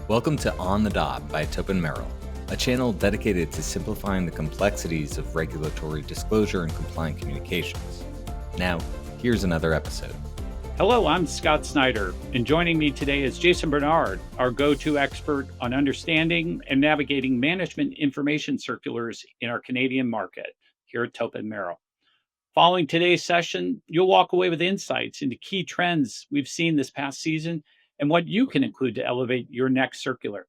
Welcome to On the Dot by Topin Merrill, a channel dedicated to simplifying the complexities of regulatory disclosure and compliant communications. Now, here's another episode. Hello, I'm Scott Snyder, and joining me today is Jason Barnard, our go-to expert on understanding and navigating management information circulars in our Canadian market here at Topin Merrill. Following today's session, you'll walk away with insights into key trends we've seen this past season and what you can include to elevate your next circular.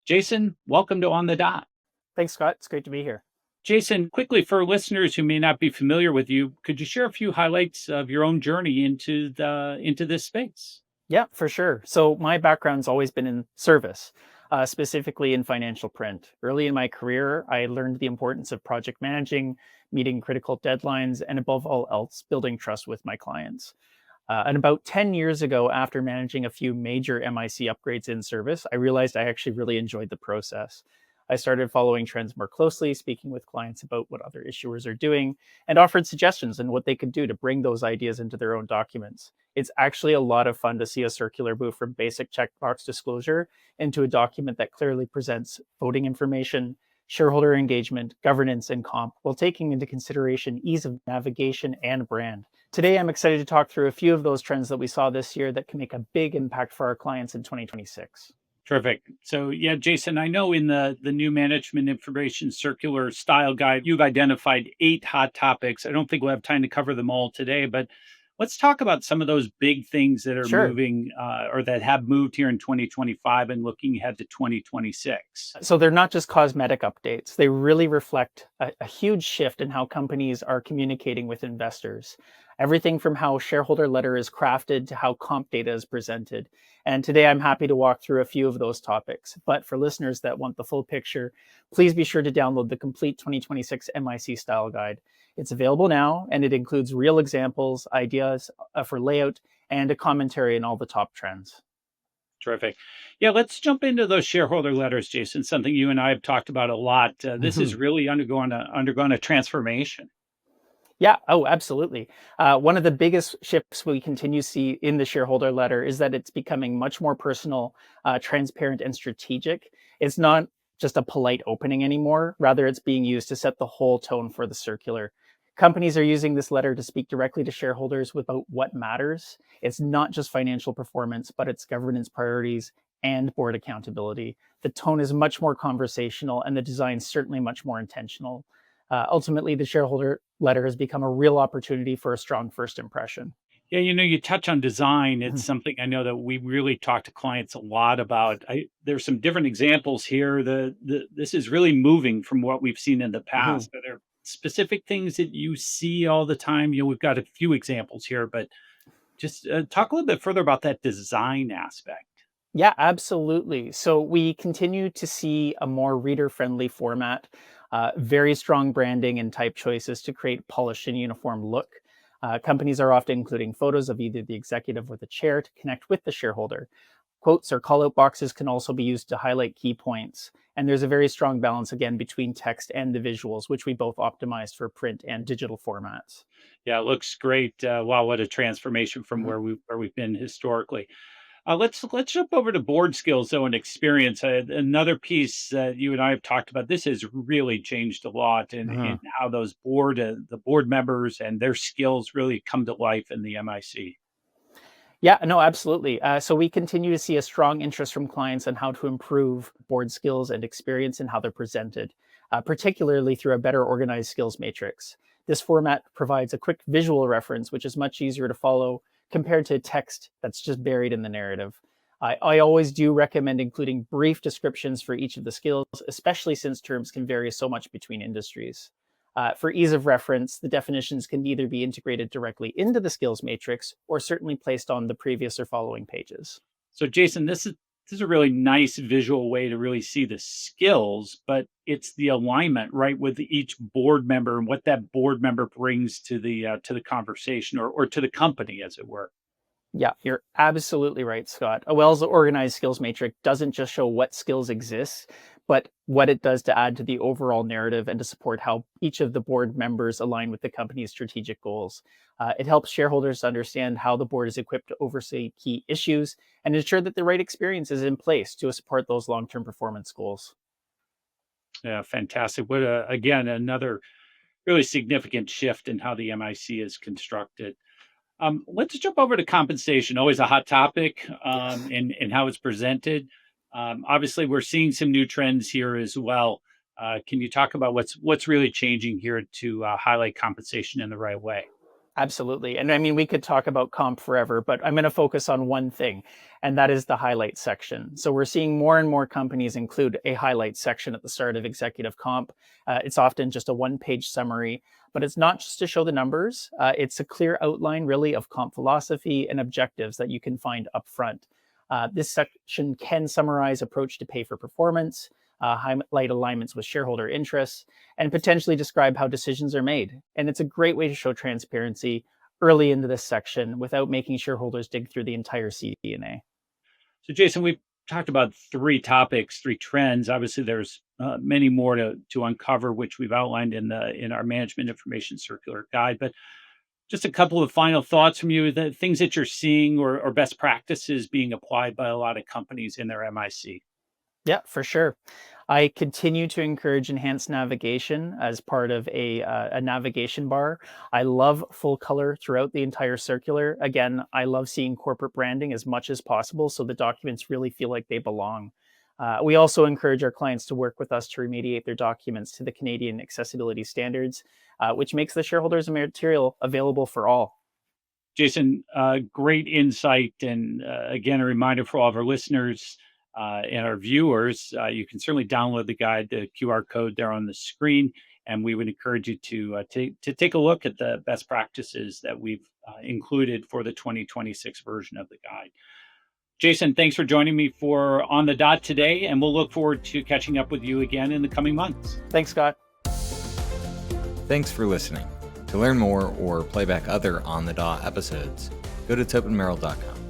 Jason, welcome to On the Dot. Thanks, Scott. It's great to be here. Jason, quickly for listeners who may not be familiar with you, could you share a few highlights of your own journey into this space? Yeah, for sure. So my background's always been in service, specifically in financial print. Early in my career, I learned the importance of project managing, meeting critical deadlines, and above all else, building trust with my clients. And about 10 years ago, after managing a few major MIC upgrades in service, I realized I actually really enjoyed the process. I started following trends more closely, speaking with clients about what other issuers are doing, and offered suggestions on what they could do to bring those ideas into their own documents. It's actually a lot of fun to see a circular move from basic checkbox disclosure into a document that clearly presents voting information, shareholder engagement, governance, and comp, while taking into consideration ease of navigation and brand. Today, I'm excited to talk through a few of those trends that we saw this year that can make a big impact for our clients in 2026. Terrific. So, yeah, Jason, I know in the new management information circular style guide, you've identified 8 hot topics. I don't think we'll have time to cover them all today, but let's talk about some of those big things that are Sure. moving or that have moved here in 2025 and looking ahead to 2026. So they're not just cosmetic updates. They really reflect a huge shift in how companies are communicating with investors. Everything from how shareholder letter is crafted to how comp data is presented. And today I'm happy to walk through a few of those topics. But for listeners that want the full picture, please be sure to download the complete 2026 MIC style guide. It's available now, and it includes real examples, ideas for layout, and a commentary on all the top trends. Terrific. Yeah, let's jump into those shareholder letters, Jason, something you and I have talked about a lot. This is really undergone a transformation. Yeah, oh, absolutely. One of the biggest shifts we continue to see in the shareholder letter is that it's becoming much more personal, transparent, and strategic. It's not just a polite opening anymore. Rather, it's being used to set the whole tone for the circular. Companies are using this letter to speak directly to shareholders about what matters. It's not just financial performance, but it's governance priorities and board accountability. The tone is much more conversational, and the design certainly much more intentional. Ultimately, the shareholder letter has become a real opportunity for a strong first impression. Yeah, you touch on design. It's Mhm. something I know that we really talk to clients a lot about. There's some different examples here. This is really moving from what we've seen in the Mhm. past. Are there specific things that you see all the time? We've got a few examples here, but just talk a little bit further about that design aspect. Yeah, absolutely. So we continue to see a more reader-friendly format, very strong branding and type choices to create polished and uniform look. Companies are often including photos of either the executive or the chair to connect with the shareholder. Quotes or call-out boxes can also be used to highlight key points. And there's a very strong balance, again, between text and the visuals, which we both optimized for print and digital formats. Yeah, it looks great. Wow, what a transformation from Mhm. where we've been historically. Let's jump over to board skills though and experience. Another piece that you and I have talked about. This has really changed a lot in Mhm. how the board members and their skills really come to life in the MIC. Yeah, no, absolutely. So we continue to see a strong interest from clients on how to improve board skills and experience and how they're presented, particularly through a better organized skills matrix. This format provides a quick visual reference, which is much easier to follow compared to text that's just buried in the narrative. I always do recommend including brief descriptions for each of the skills, especially since terms can vary so much between industries. For ease of reference, the definitions can either be integrated directly into the skills matrix or certainly placed on the previous or following pages. So, Jason, this is a really nice visual way to really see the skills, but it's the alignment, right, with each board member and what that board member brings to the conversation or to the company, as it were. Yeah, you're absolutely right, Scott. A well organized skills matrix doesn't just show what skills exist, but what it does to add to the overall narrative and to support how each of the board members align with the company's strategic goals. It helps shareholders understand how the board is equipped to oversee key issues and ensure that the right experience is in place to support those long-term performance goals. Yeah, fantastic. Again, another really significant shift in how the MIC is constructed. Let's jump over to compensation, always a hot topic, Yes. and how it's presented. Obviously, we're seeing some new trends here as well. Can you talk about what's really changing here to highlight compensation in the right way? Absolutely. And I mean, we could talk about comp forever, but I'm going to focus on one thing, and that is the highlight section. So we're seeing more and more companies include a highlight section at the start of executive comp. It's often just a one-page summary, but it's not just to show the numbers. It's a clear outline, really, of comp philosophy and objectives that you can find up front. This section can summarize approach to pay for performance, highlight alignments with shareholder interests, and potentially describe how decisions are made. And it's a great way to show transparency early into this section without making shareholders dig through the entire CD&A. So, Jason, we've talked about three topics, three trends. Obviously, there's many more to uncover, which we've outlined in our management information circular guide. But just a couple of final thoughts from you, the things that you're seeing or best practices being applied by a lot of companies in their MIC. Yeah, for sure. I continue to encourage enhanced navigation as part of a navigation bar. I love full color throughout the entire circular. Again, I love seeing corporate branding as much as possible so the documents really feel like they belong. We also encourage our clients to work with us to remediate their documents to the Canadian accessibility standards, which makes the shareholders material available for all. Jason, great insight. And again, a reminder for all of our listeners and our viewers, you can certainly download the guide, the QR code there on the screen. And we would encourage you to take a look at the best practices that we've included for the 2026 version of the guide. Jason, thanks for joining me for On the Dot today, and we'll look forward to catching up with you again in the coming months. Thanks, Scott. Thanks for listening. To learn more or play back other On the Dot episodes, go to topenmerrill.com.